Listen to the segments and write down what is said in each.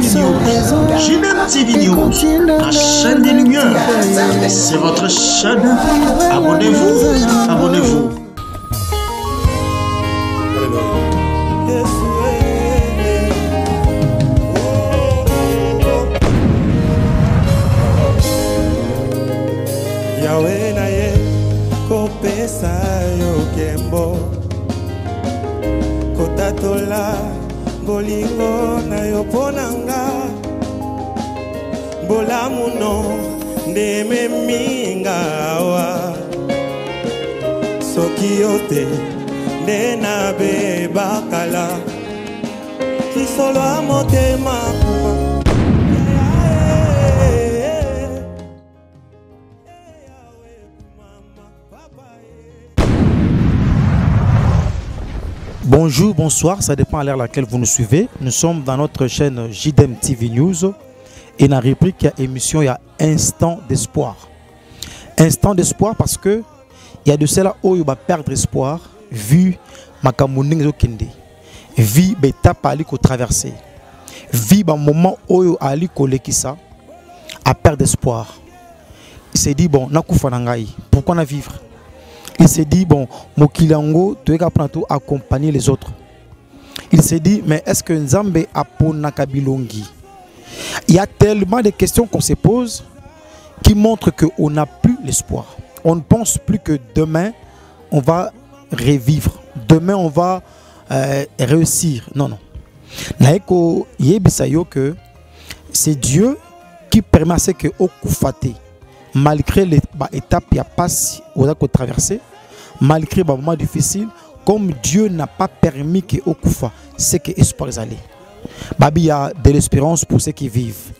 TV News, JDM TV News, la chaîne des lumières. C'est votre chaîne. Abonnez-vous, abonnez-vous. Yahweh na ye kopesa yo kembo kotatola bolingo na yo ponanga bolamuno ndeme minga wa soki yote nde na bebakala kisolo amotema kuma. Bonjour, bonsoir, ça dépend à l'heure à laquelle vous nous suivez. Nous sommes dans notre chaîne JDM TV News et dans la rubrique émission, il y a Instant d'espoir. Instant d'espoir parce que il y a de cela où il va perdre espoir, vu ma camouflage kende, vu l'étape à l'iko traverser, vu le moment où à l'iko lekisa, à perdre espoir. Il s'est dit bon, nakufa nangai, pourquoi na vivre? Il s'est dit, bon, Mokilango, tu es capable d'accompagner les autres. Il s'est dit, mais est-ce que Nzambe a Ponakabilongi? Il y a tellement de questions qu'on se pose qui montrent qu'on n'a plus l'espoir. On ne pense plus que demain, on va revivre. Demain, on va réussir. Non, non. Naeko yebisayo que c'est Dieu qui permet à ce que Okufate, malgré les étapes qui passent aux traversées, malgré les moments difficiles, comme Dieu n'a pas permis que Okufa, c'est que l'espoir est allé. Il y a de l'espérance pour ceux qui vivent.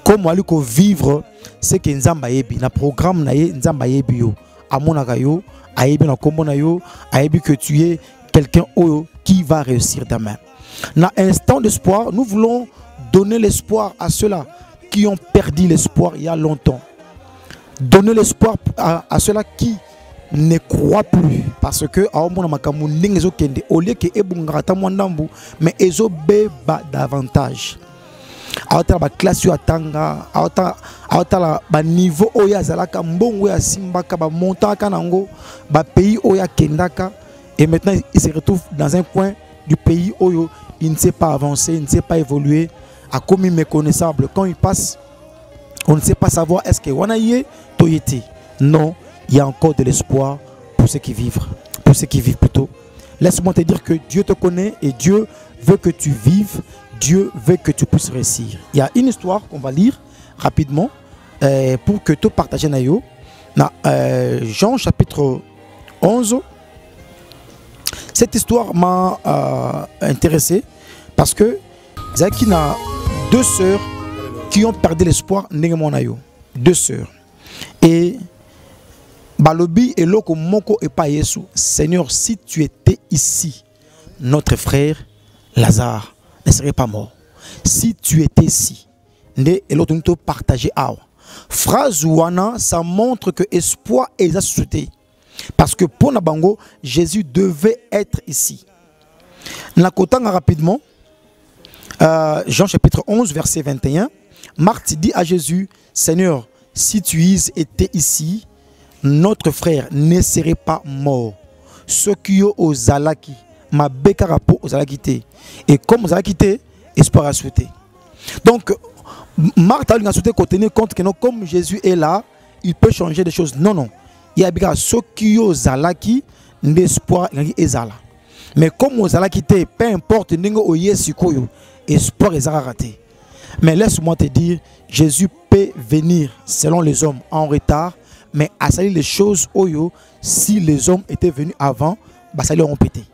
Comme on vivre, c'est que Nzamba yebi, na programme na ye Nzamba yebi yo, amonaka yo, ayebi na kombo na yo, ayebi que tu es quelqu'un qui va réussir demain. Dans instant d'espoir, nous voulons donner l'espoir à ceux-là qui ont perdu l'espoir il y a longtemps. Donner l'espoir à ceux-là qui ne croient plus. Parce que au lieu que mais ils ont davantage. La classe atanga, la niveau oya zalaka mbongo ya simbaka ba montaka nango, ba pays oya kendaka, et maintenant il se retrouve dans un coin du pays où il ne sait pas avancer, il ne sait pas évoluer, a commis méconnaissable. Quand il passe, on ne sait pas savoir est-ce que Wanaye Toyete. Non, il y a encore de l'espoir pour ceux qui vivent. Pour ceux qui vivent plutôt. Laisse-moi te dire que Dieu te connaît et Dieu veut que tu vives. Dieu veut que tu puisses réussir. Il y a une histoire qu'on va lire rapidement pour que tu partages nayo. Jean chapitre 11. Cette histoire m'a intéressé parce que Zaki a deux sœurs qui ont perdu l'espoir, deux sœurs. Et Balobi et Loko Moko et pas Yesu. Seigneur, si tu étais ici, notre frère Lazare ne serait pas mort. Si tu étais ici, et l'autre nous partagé. Phrase ouana, ça montre que espoir est associé. Parce que pour Nabango, Jésus devait être ici. Nakotanga rapidement, Jean chapitre 11, verset 21. Marthe dit à Jésus, Seigneur, si tu étais ici, notre frère ne serait pas mort. Ce qui est aux Zalaki, ma bécarapo aux Zalakité. Et comme aux Zalakité, espoir à souhaiter. Donc, Marthe a souhaité qu'on tienne compte que non, comme Jésus est là, il peut changer des choses. Non, non. Il y a bien ce qui est aux Zalaki, l'espoir est là. Mais comme aux Zalakité, peu importe, espoir est raté. Mais laisse-moi te dire, Jésus peut venir selon les hommes en retard, mais à salir les choses, si les hommes étaient venus avant, ça les auront pété.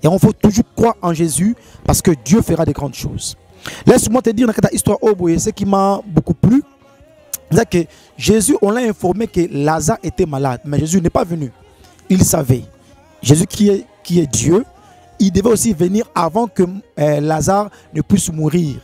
Et il faut toujours croire en Jésus parce que Dieu fera de grandes choses. Laisse-moi te dire dans cette histoire, ce qui m'a beaucoup plu, c'est que Jésus, on l'a informé que Lazare était malade, mais Jésus n'est pas venu. Il savait. Jésus qui est Dieu, il devait aussi venir avant que Lazare ne puisse mourir.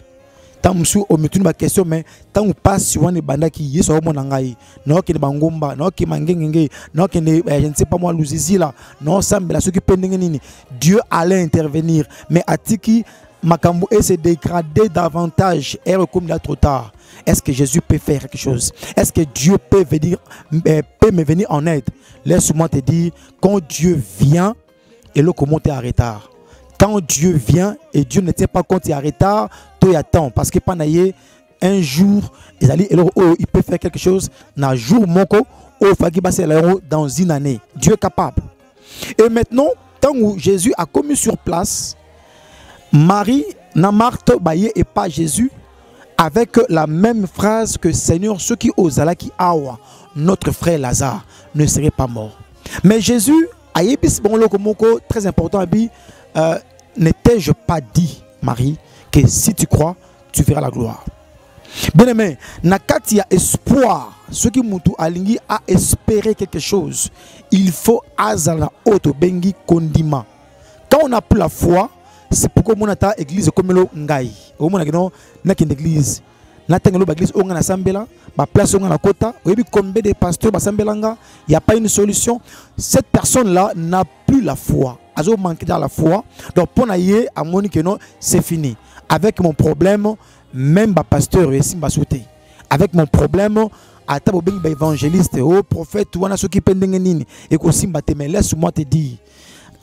Tant que me tourne ma question, mais tant que passe sur un banda qui y est sur mon angai, non qui ne bangomba, non qui mangenge, non qui ne je ne sais pas moi l'uzizi là, non ça mais la ce qui pendenge nini. Dieu allait intervenir, mais Atiki Makambo et se dégrader davantage et comme il est trop tard. Est-ce que Jésus peut faire quelque chose? Est-ce que Dieu peut me venir en aide? Laisse-moi te dire, quand Dieu vient, et le comment tu es en retard. Quand Dieu vient et Dieu ne tient pas compte, tu es en retard, tu attends. Parce que pendant un jour, il peut faire quelque chose. Dans un jour, dans une année. Dieu est capable. Et maintenant, tant que Jésus a commis sur place, Marie, Marthe, et pas Jésus, avec la même phrase que Seigneur, ceux qui osent qui awa, notre frère Lazare ne serait pas mort. Mais Jésus, très important, n'étais-je pas dit, Marie, que si tu crois, tu verras la gloire. Bien aimé, nakati a espoir, ceux qui m'ont aligné à espérer quelque chose, il faut azala auto bengi kondima. Quand on n'a plus la foi, c'est pourquoi mon ata église comme le ngai. Au moins n'a qu'une église. N'a pas l'église on a sambela, ba place on a kota. Vous voyez combien de pasteurs ba sambelanga, il n'y a pas une solution. Cette personne-là n'a plus la foi. Azo manque dans la foi. Donc pour naïe à mon que non, c'est fini. Avec mon problème, même ba pasteur ici m'a sauté. Avec mon problème, à tabo beng ba évangéliste, oh prophète, ou ana ceux qui pendeng nini. Et aussi m'a te laisse-moi te dire,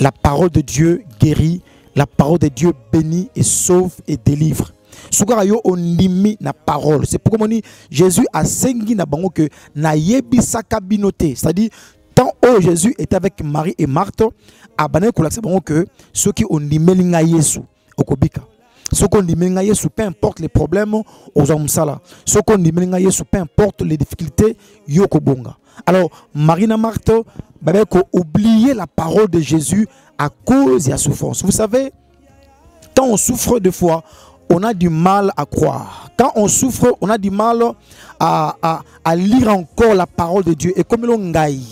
la parole de Dieu guérit. La parole de Dieu bénit et sauve et délivre. Soukarayo on limite la parole. C'est pourquoi on dit Jésus a sengi na bango que na yebi sakabinote. C'est-à-dire tant que Jésus était avec Marie et Marthe, abane kolakse bango que ceux qui ont limé linga Yesu okobika. Ceux qui ont limé linga Yesu, peu importe les problèmes aux hommes sala. Ceux qui ont limé linga Yesu, peu importe les difficultés yokobonga. Alors Marie et Marthe, babé ko oublier la parole de Jésus à cause de la souffrance. Vous savez, quand on souffre de foi, on a du mal à croire. Quand on souffre, on a du mal à lire encore la parole de Dieu. Et comme l'on gagne,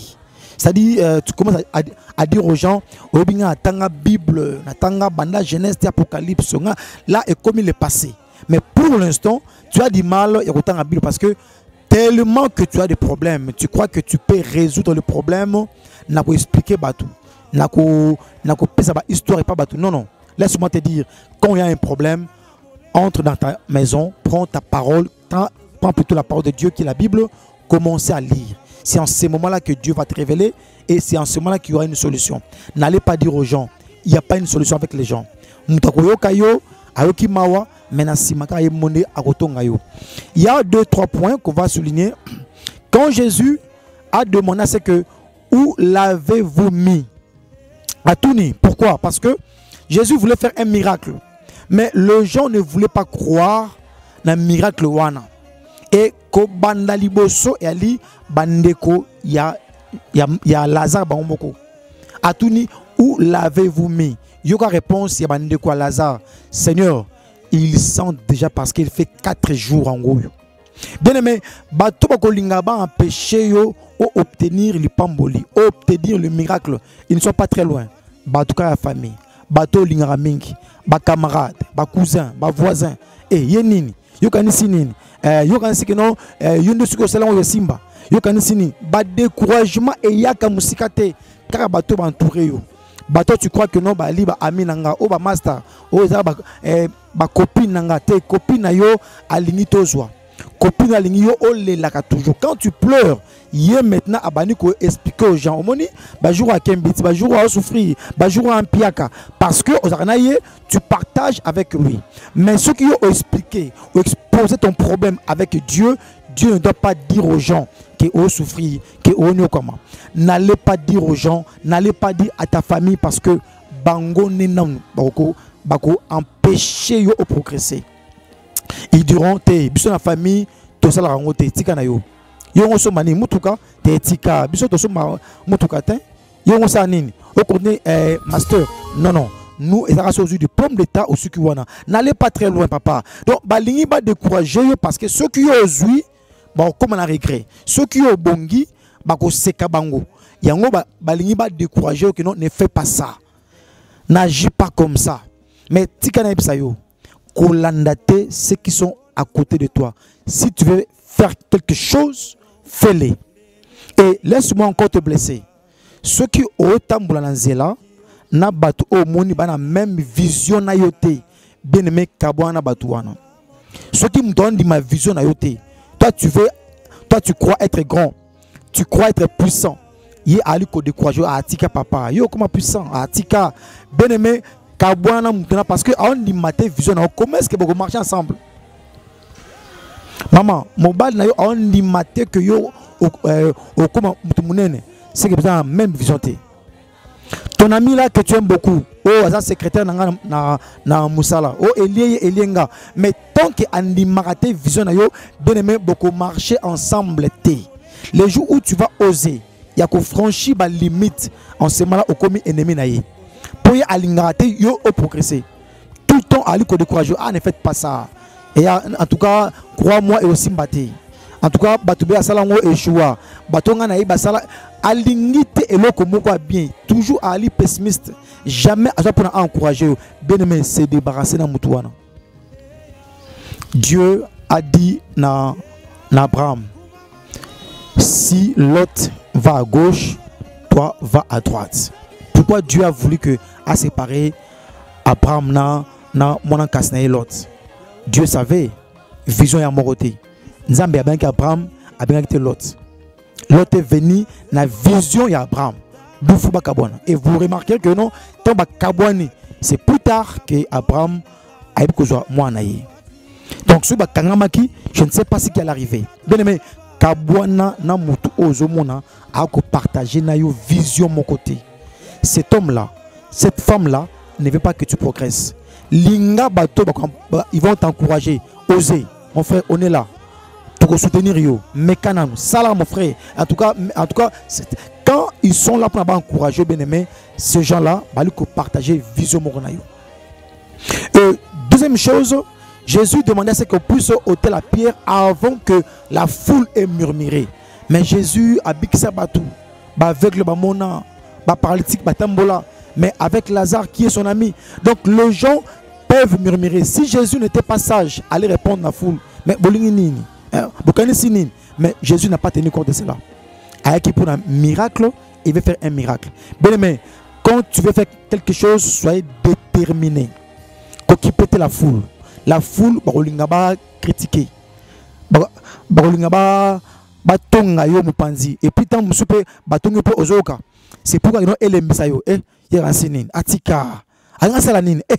c'est-à-dire, tu commences à dire aux gens, la Bible, la Genèse, l'Apocalypse, là, et comme il est passé. Mais pour l'instant, tu as du mal à la Bible parce que tellement que tu as des problèmes, tu crois que tu peux résoudre le problème, n'a pas expliqué tout. Histoire et pas bateau. Non, non. Laisse-moi te dire, quand il y a un problème, entre dans ta maison, prends ta parole, prends plutôt la parole de Dieu qui est la Bible, commencez à lire. C'est en ce moment-là que Dieu va te révéler et c'est en ce moment-là qu'il y aura une solution. N'allez pas dire aux gens, il n'y a pas une solution avec les gens. Il y a 2-3 points qu'on va souligner. Quand Jésus a demandé, c'est que où l'avez-vous mis? À Touni. Pourquoi? Parce que Jésus voulait faire un miracle. Mais les gens ne voulaient pas croire dans le miracle wana. Et ko banda liboso et ali bandeko ya Lazare bamboko. À Touni, où l'avez-vous mis? Yoka réponse ya bandeko à Lazare. Seigneur, il sent déjà parce qu'il fait 4 jours en gros. Bien aimé, bato bako lingaba en péché yo obtenir le pamboli, obtenir le miracle, ils ne sont pas très loin. Bato la famille, bato lingara mingi, ba camarade, ba cousin, ba voisin, yenini, yo kanisi nini, yo kanisi que non, yondo suko salon yo simba, yo kanisi nini, ba découragement et yaka musikate, car bato ba entouré yo. Bato tu crois que non ba li ba ami nanga, o ba master, o za ba copine nanga, te copine na yo alingi tozwa. Copine alingi yo olelaka toujours. Quand tu pleures, hier maintenant abani ko expliquer aux gens. Omoni ba jour à kembiti, ba jour à souffrir, ba jour à piaka parce que tu partages avec lui. Mais ceux qui ont expliqué ou exposé ton problème avec Dieu, Dieu ne doit pas dire aux gens qui ont souffert, qui ont comment. N'allez pas dire aux gens, n'allez pas dire à ta famille parce que bango nenam bako empêcher yo au progresser. Ils diront te biso na famille to sala rango te tika na yo yo so mani mutuka te tika biso to so mutuka te yo sa nini au connaît master non nous ezaka so du pomme d'état au sukiwana n'allez pas très loin papa donc balingi ba décourager parce que ceux qui osui ba comme on a regret ceux qui ont bongi ba ko seka bango yango balingi ba décourager que non ne fais pas ça n'agis pas comme ça mais tika na bisa yo colandate ceux qui sont à côté de toi. Si tu veux faire quelque chose, fais-le. Et laisse-moi encore te blesser. Ceux qui ont tamboula nanzela, na batu o moni bana même vision na yote, bien aimé kabwana batuana. Ce qui me donne de ma vision à yote. Toi tu crois être grand, tu crois être puissant. Yé ali ko décourager à Atika papa. Yo comment puissant à Atika bien aimé kabwana mutuna parce que on dit maté vision comment est-ce que vous marcher ensemble. Maman, mon bal na yo on dit maté que yo au comment mutumunene c'est que vous avez la même vision. Ton ami là que tu aimes beaucoup, oh, secrétaire na Moussala, oh, Elienga, mais tant que Andi Marate vision na yo, bien aimé, beaucoup marcher ensemble. Les jours où tu vas oser, il y a qu'on franchit la limite en ce moment-là au commis ennemi na ye. Pour y aller rater, yo au progresser. Tout le temps, Ali ko décourager, ah ne faites pas ça. Et en tout cas, crois-moi et aussi m'batter. En tout cas, Batoubé a salango et choua. Batonga na iba sala. Alingite et l'eau comme quoi bien. Toujours Ali pessimiste. Jamais à ça pour encourager. Bien aimé, c'est débarrasser dans Moutouana. Dieu a dit na Abraham, si l'autre va à gauche, toi va à droite. Pourquoi Dieu a voulu que à séparer Abraham na mon encasné l'autre? Dieu savait, vision et amoroté. Nzambe a bien qu'Abraham a bien quitté Lot. Lot est venu na vision d'Abraham. Et vous remarquez que non, c'est plus tard que Abraham a eu besoin de donc ce Kangamaki, je ne sais pas ce qui allait arriver. Bien aimé, Kabwana na mutu ozomona a partagé na yo vision mon côté. Cet homme là, cette femme là ne veut pas que tu progresses. Linga bato ils vont t'encourager, oser. Mon frère, on est là. Pour soutenir yo, mécanan, salam mon frère. En tout cas, quand ils sont là pour encourager bien aimé, ces gens-là, ils vont partager vision mokonayo. Deuxième chose, Jésus demandait à ce qu'on puisse ôter la pierre avant que la foule ait murmuré. Mais Jésus a bikisa batou, aveugle bamona, paralytique batambola, mais avec Lazare qui est son ami. Donc les gens peuvent murmurer. Si Jésus n'était pas sage, allez répondre à la foule. Mais bolingini. Mais Jésus n'a pas tenu compte de cela. Avec pour un miracle, il veut faire un miracle. Bien aimé, quand tu veux faire quelque chose, soyez déterminé. Qu'occuper la foule. La foule, va critiquer. Va tonga yo mupanzi. Et puis tant musupe batonga po ozoka. C'est pourquoi ils ont élevé ça yo. Eh, yeransinin, atika, angasalanine. Eh.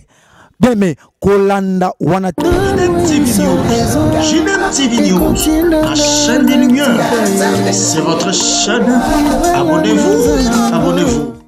Bien mais Kolanda wana JDM TV News, la chaîne des lumières. C'est votre chaîne. Abonnez-vous, abonnez-vous.